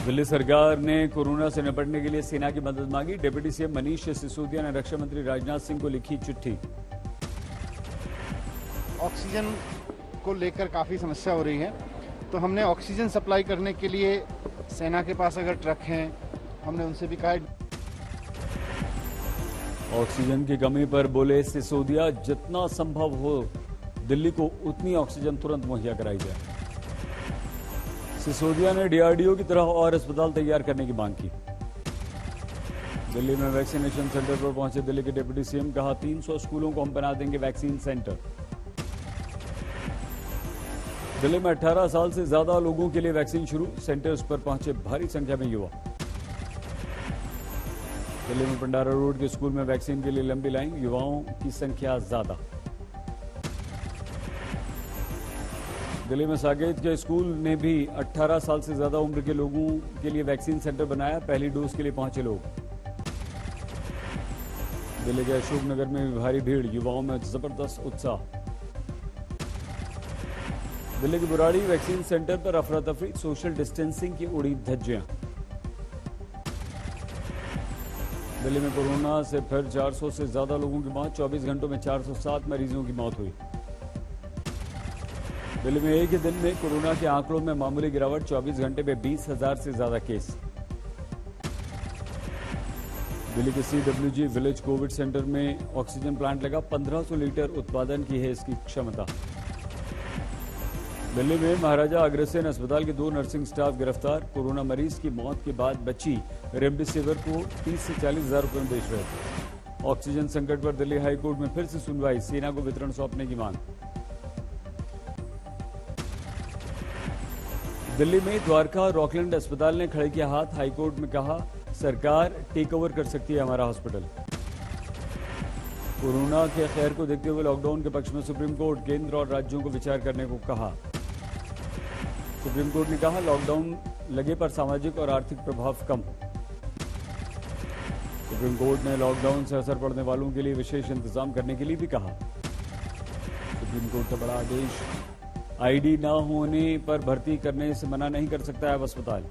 दिल्ली सरकार ने कोरोना से निपटने के लिए सेना की मदद मांगी। डिप्टी सीएम मनीष सिसोदिया ने रक्षा मंत्री राजनाथ सिंह को लिखी चिट्ठी। ऑक्सीजन को लेकर काफ़ी समस्या हो रही है, तो हमने ऑक्सीजन सप्लाई करने के लिए सेना के पास अगर ट्रक हैं, हमने उनसे भी कहा। ऑक्सीजन की कमी पर बोले सिसोदिया, जितना संभव हो दिल्ली को उतनी ऑक्सीजन तुरंत मुहैया कराई जाए। सिसोदिया ने डीआरडीओ की तरह और अस्पताल तैयार करने की मांग की। दिल्ली में वैक्सीनेशन सेंटर पर पहुंचे दिल्ली के डिप्टी सीएम, कहा 300 स्कूलों को हम बना देंगे वैक्सीन सेंटर। दिल्ली में 18 साल से ज्यादा लोगों के लिए वैक्सीन शुरू, सेंटर्स पर पहुंचे भारी संख्या में युवा। दिल्ली में पंडारा रोड के स्कूल में वैक्सीन के लिए लंबी लाइन, युवाओं की संख्या ज्यादा। दिल्ली में साकेत के स्कूल ने भी 18 साल से ज्यादा उम्र के लोगों के लिए वैक्सीन सेंटर बनाया, पहली डोज के लिए पहुंचे लोग। दिल्ली के अशोकनगर में भी भारी भीड़, युवाओं में जबरदस्त उत्साह। दिल्ली की बुराड़ी वैक्सीन सेंटर पर अफरा तफरी, सोशल डिस्टेंसिंग की उड़ी धज्जियां। दिल्ली में कोरोना से फिर 400 से ज्यादा लोगों की मौत, 24 घंटों में 407 मरीजों की मौत हुई। दिल्ली में एक ही दिन में कोरोना के आंकड़ों में मामूली गिरावट, 24 घंटे में 20,000 से ज्यादा केस। दिल्ली के CWG विलेज कोविड सेंटर में ऑक्सीजन प्लांट लगा, 1500 लीटर उत्पादन की है इसकी क्षमता। दिल्ली में महाराजा अग्रसेन अस्पताल के 2 नर्सिंग स्टाफ गिरफ्तार, कोरोना मरीज की मौत के बाद बची रेमडेसिविर को 30 से 40 हजार रुपये में बेच रहे थे। ऑक्सीजन संकट पर दिल्ली हाईकोर्ट में फिर से सुनवाई, सेना को वितरण सौंपने की मांग। दिल्ली में द्वारका रॉकलैंड अस्पताल ने खड़े किया हाथ, हाईकोर्ट में कहा सरकार टेक ओवर कर सकती है हमारा हॉस्पिटल। कोरोना के खैर को देखते हुए लॉकडाउन के पक्ष में सुप्रीम कोर्ट, केंद्र और राज्यों को विचार करने को कहा। सुप्रीम कोर्ट ने कहा लॉकडाउन लगे पर सामाजिक और आर्थिक प्रभाव कम हो। सुप्रीम कोर्ट ने लॉकडाउन से असर पड़ने वालों के लिए विशेष इंतजाम करने के लिए भी कहा। सुप्रीम कोर्ट का बड़ा आदेश, आईडी न होने पर भर्ती करने से मना नहीं कर सकता है अब अस्पताल।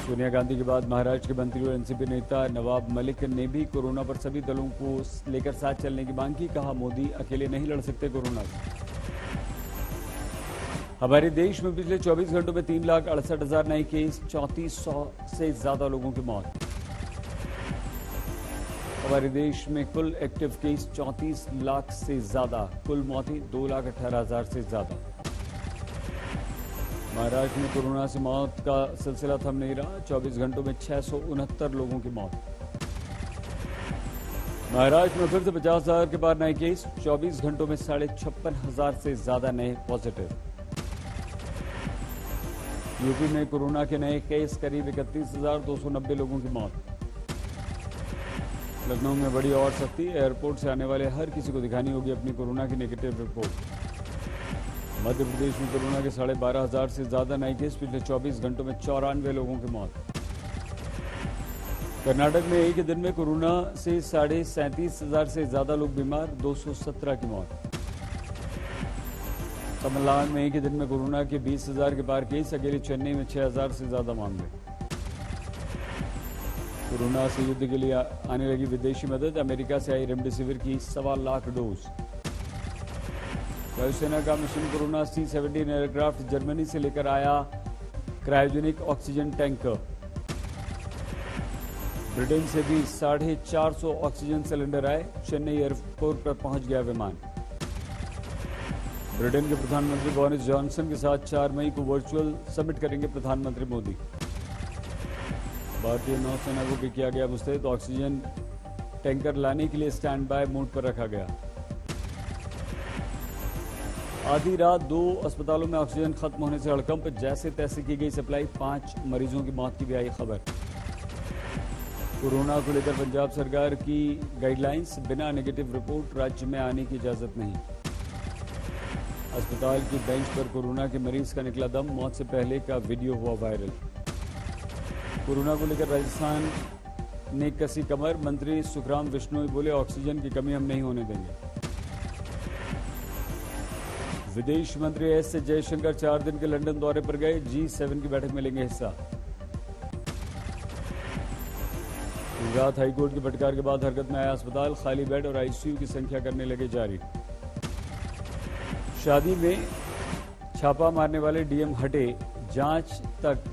सोनिया गांधी के बाद महाराष्ट्र के मंत्री और एनसीपी नेता नवाब मलिक ने भी कोरोना पर सभी दलों को लेकर साथ चलने की मांग की, कहा मोदी अकेले नहीं लड़ सकते कोरोना से। हमारे देश में पिछले 24 घंटों में 3,68,000 नए केस, 3400 से ज्यादा लोगों की मौत। हमारे देश में कुल एक्टिव केस 34 लाख से ज्यादा, कुल मौतें 2,18,000 से ज्यादा। महाराष्ट्र में कोरोना से मौत का सिलसिला थम नहीं रहा, 24 घंटों में 669 लोगों की मौत। महाराष्ट्र में फिर से 50,000 के पार नए केस, 24 घंटों में 56,500 से ज्यादा नए पॉजिटिव। यूपी में कोरोना के नए केस करीब 31,290 लोगों की मौत। लखनऊ में बड़ी और सख्ती, एयरपोर्ट से आने वाले हर किसी को दिखानी होगी अपनी कोरोना की नेगेटिव रिपोर्ट। मध्य प्रदेश में कोरोना के 12,500 से ज्यादा नए केस, पिछले 24 घंटों में 94 लोगों की मौत। कर्नाटक में एक ही दिन में कोरोना से 37,500 से ज्यादा लोग बीमार, 217 की मौत। तमिलनाडु में एक ही दिन में कोरोना के 20,000 के पार केस, अकेले चेन्नई में 6,000 से ज्यादा मामले। कोरोना से युद्ध के लिए आने लगी विदेशी मदद, अमेरिका से आई रेमडेसिविर की 1.25 लाख डोज। वायुसेना का mission corona C-17 aircraft Germany से लेकर आया क्रायोजेनिक ऑक्सीजन टैंकर। ब्रिटेन से भी 450 ऑक्सीजन सिलेंडर आए, चेन्नई एयरपोर्ट पर पहुंच गया विमान। ब्रिटेन के प्रधानमंत्री बोरिस जॉनसन के साथ 4 मई को वर्चुअल समिट करेंगे प्रधानमंत्री मोदी। भारतीय नौसेना को भी किया गया मुस्तैद, ऑक्सीजन टैंकर लाने के लिए स्टैंड बाय मोड पर रखा गया। आधी रात 2 अस्पतालों में ऑक्सीजन खत्म होने से हड़कंप, जैसे तैसे की गई सप्लाई, 5 मरीजों की मौत की भी आई खबर। कोरोना को लेकर पंजाब सरकार की गाइडलाइंस, बिना नेगेटिव रिपोर्ट राज्य में आने की इजाजत नहीं। अस्पताल की बेंच पर कोरोना के मरीज का निकला दम, मौत से पहले का वीडियो हुआ वायरल। कोरोना को लेकर राजस्थान ने कसी कमर, मंत्री सुखराम बिश्नोई बोले ऑक्सीजन की कमी हम नहीं होने देंगे। विदेश मंत्री एस जयशंकर 4 दिन के लंदन दौरे पर गए। G7 की बैठक में लेंगे हिस्सा। गुजरात हाईकोर्ट की फटकार के बाद हरकत में आया अस्पताल, खाली बेड और आईसीयू की संख्या करने लगे जारी। शादी में छापा मारने वाले डीएम हटे, जांच तक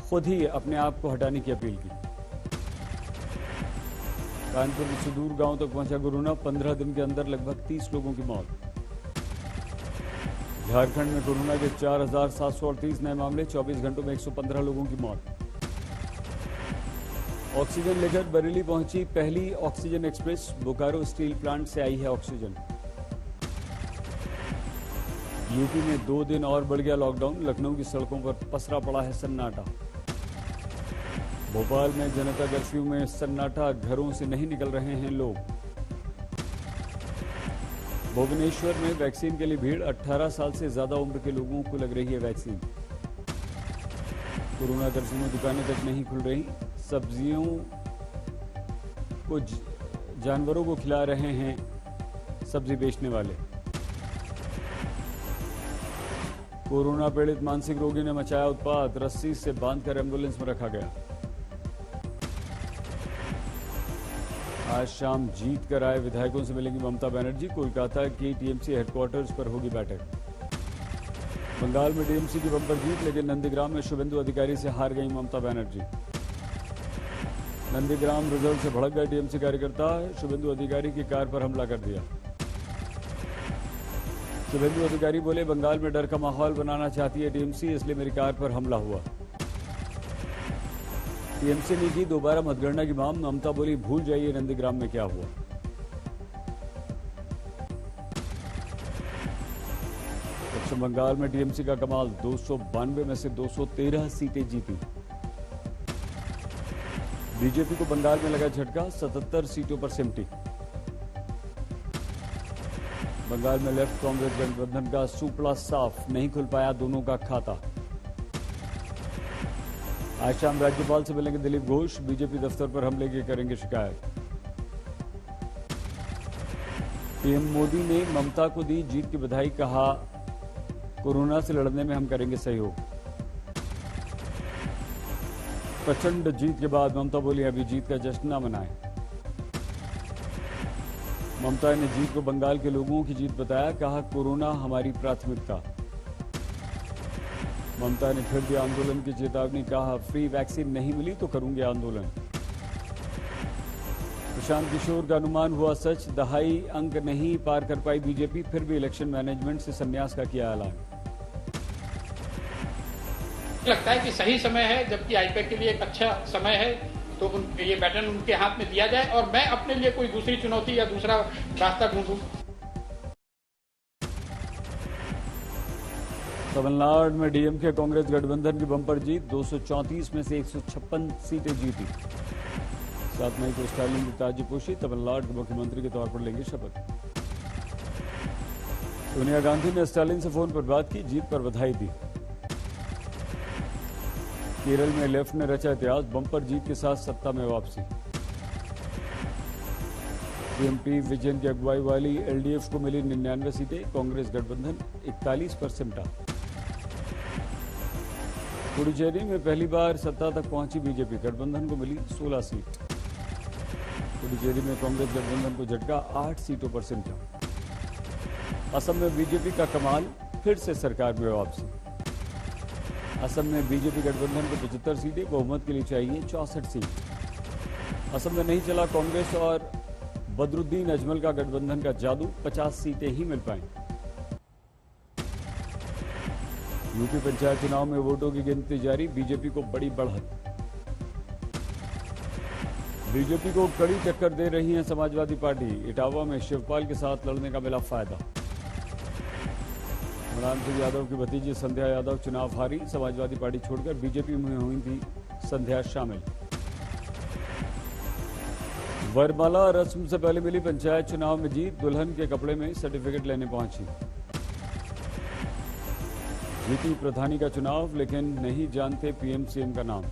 खुद ही अपने आप को हटाने की अपील की। कानपुर के सुदूर गांव तक पहुंचा कोरोना, 15 दिन के अंदर लगभग 30 लोगों की मौत। झारखंड में कोरोना के 4,738 नए मामले, 24 घंटों में 115 लोगों की मौत। ऑक्सीजन लेकर बरेली पहुंची पहली oxygen express, Bokaro steel plant से आई है ऑक्सीजन। यूपी में 2 दिन और बढ़ गया लॉकडाउन, लखनऊ की सड़कों पर पसरा पड़ा है सन्नाटा। भोपाल में जनता कर्फ्यू में सन्नाटा, घरों से नहीं निकल रहे हैं लोग। भुवनेश्वर में वैक्सीन के लिए भीड़, 18 साल से ज्यादा उम्र के लोगों को लग रही है वैक्सीन। कोरोना कर्फ्यू में दुकानें तक नहीं खुल रही, सब्जियों को जानवरों को खिला रहे हैं सब्जी बेचने वाले। कोरोना पीड़ित मानसिक रोगी ने मचाया उत्पात, रस्सी से बांधकर एम्बुलेंस में रखा गया। आज शाम जीत कर आए विधायकों से मिलेंगी ममता बनर्जी, कोलकाता की टीएमसी हेडक्वार्टर्स पर होगी बैठक। बंगाल में टीएमसी की बंपर जीत, लेकिन नंदीग्राम में शुभेंदु अधिकारी से हार गई ममता बनर्जी। नंदीग्राम रिजल्ट से भड़क गए टीएमसी कार्यकर्ता, शुभेंदु अधिकारी की कार पर हमला कर दिया। शुभेंदु अधिकारी बोले, बंगाल में डर का माहौल बनाना चाहती है टीएमसी, इसलिए मेरी कार पर हमला हुआ। टीएमसी ने की दोबारा मतगणना की मांग, ममता बोली भूल जाइए नंदीग्राम में क्या हुआ। पश्चिम बंगाल में टीएमसी का कमाल, 292 में से 213 सीटें जीती। बीजेपी को बंगाल में लगा झटका, 77 सीटों पर सिमटी। बंगाल में लेफ्ट कांग्रेस गठबंधन का सुपड़ा साफ, नहीं खुल पाया दोनों का खाता। आज शाम राज्यपाल से मिलेंगे दिलीप घोष, बीजेपी दफ्तर पर हमले की करेंगे शिकायत। पीएम मोदी ने ममता को दी जीत की बधाई, कहा कोरोना से लड़ने में हम करेंगे सहयोग। प्रचंड जीत के बाद ममता बोली अभी जीत का जश्न न मनाएं। ममता ने जीत को बंगाल के लोगों की जीत बताया, कहा कोरोना हमारी प्राथमिकता। ममता ने फिर दिया आंदोलन की चेतावनी, कहा फ्री वैक्सीन नहीं मिली तो करूंगी आंदोलन। प्रशांत किशोर का अनुमान हुआ सच, दहाई अंक नहीं पार कर पाई बीजेपी, फिर भी इलेक्शन मैनेजमेंट से संन्यास का किया ऐलान। लगता है कि सही समय है, जबकि आईपैक के लिए एक अच्छा समय है, तो ये बैटन उनके हाथ में दिया जाए और मैं अपने लिए कोई दूसरी चुनौती या दूसरा रास्ता ढूंढूं। तमिलनाडु में डीएमके कांग्रेस गठबंधन की बंपर जीत, 234 में से 156 सीटें जीती। 7 मई को स्टालिन की ताजपोशी, तमिलनाडु के मुख्यमंत्री के तौर पर लेंगे शपथ। सोनिया गांधी ने स्टालिन से फोन पर बात की, जीत पर बधाई दी। केरल में लेफ्ट ने रचा इतिहास, बंपर जीत के साथ सत्ता में वापसी। पीएमपी विजयन की अगुवाई वाली एलडीएफ को मिली 99 सीटें, कांग्रेस गठबंधन 41 पर सिमटा। पुडुचेरी में पहली बार सत्ता तक पहुंची बीजेपी, गठबंधन को मिली 16 सीट। पुडुचेरी में कांग्रेस गठबंधन को झटका, 8 सीटों पर सिमटा। असम में बीजेपी का कमाल, फिर से सरकार में वापसी। असम में बीजेपी गठबंधन को 75 सीटें, बहुमत के लिए चाहिए 64 सीट। असम में नहीं चला कांग्रेस और बदरुद्दीन अजमल का गठबंधन का जादू, 50 सीटें ही मिल पाएं। यूपी पंचायत चुनाव में वोटों की गिनती जारी, बीजेपी को बड़ी बढ़त। बीजेपी को कड़ी टक्कर दे रही है समाजवादी पार्टी, इटावा में शिवपाल के साथ लड़ने का मिला फायदा। मुलायम सिंह यादव की भतीजी संध्या यादव चुनाव हारी, समाजवादी पार्टी छोड़कर बीजेपी में हुई थी संध्या शामिल। वरमाला रस्म से पहले मिली पंचायत चुनाव में जीत, दुल्हन के कपड़े में सर्टिफिकेट लेने पहुंची। जीती प्रधानी का चुनाव, लेकिन नहीं जानते पीएम सीएम का नाम।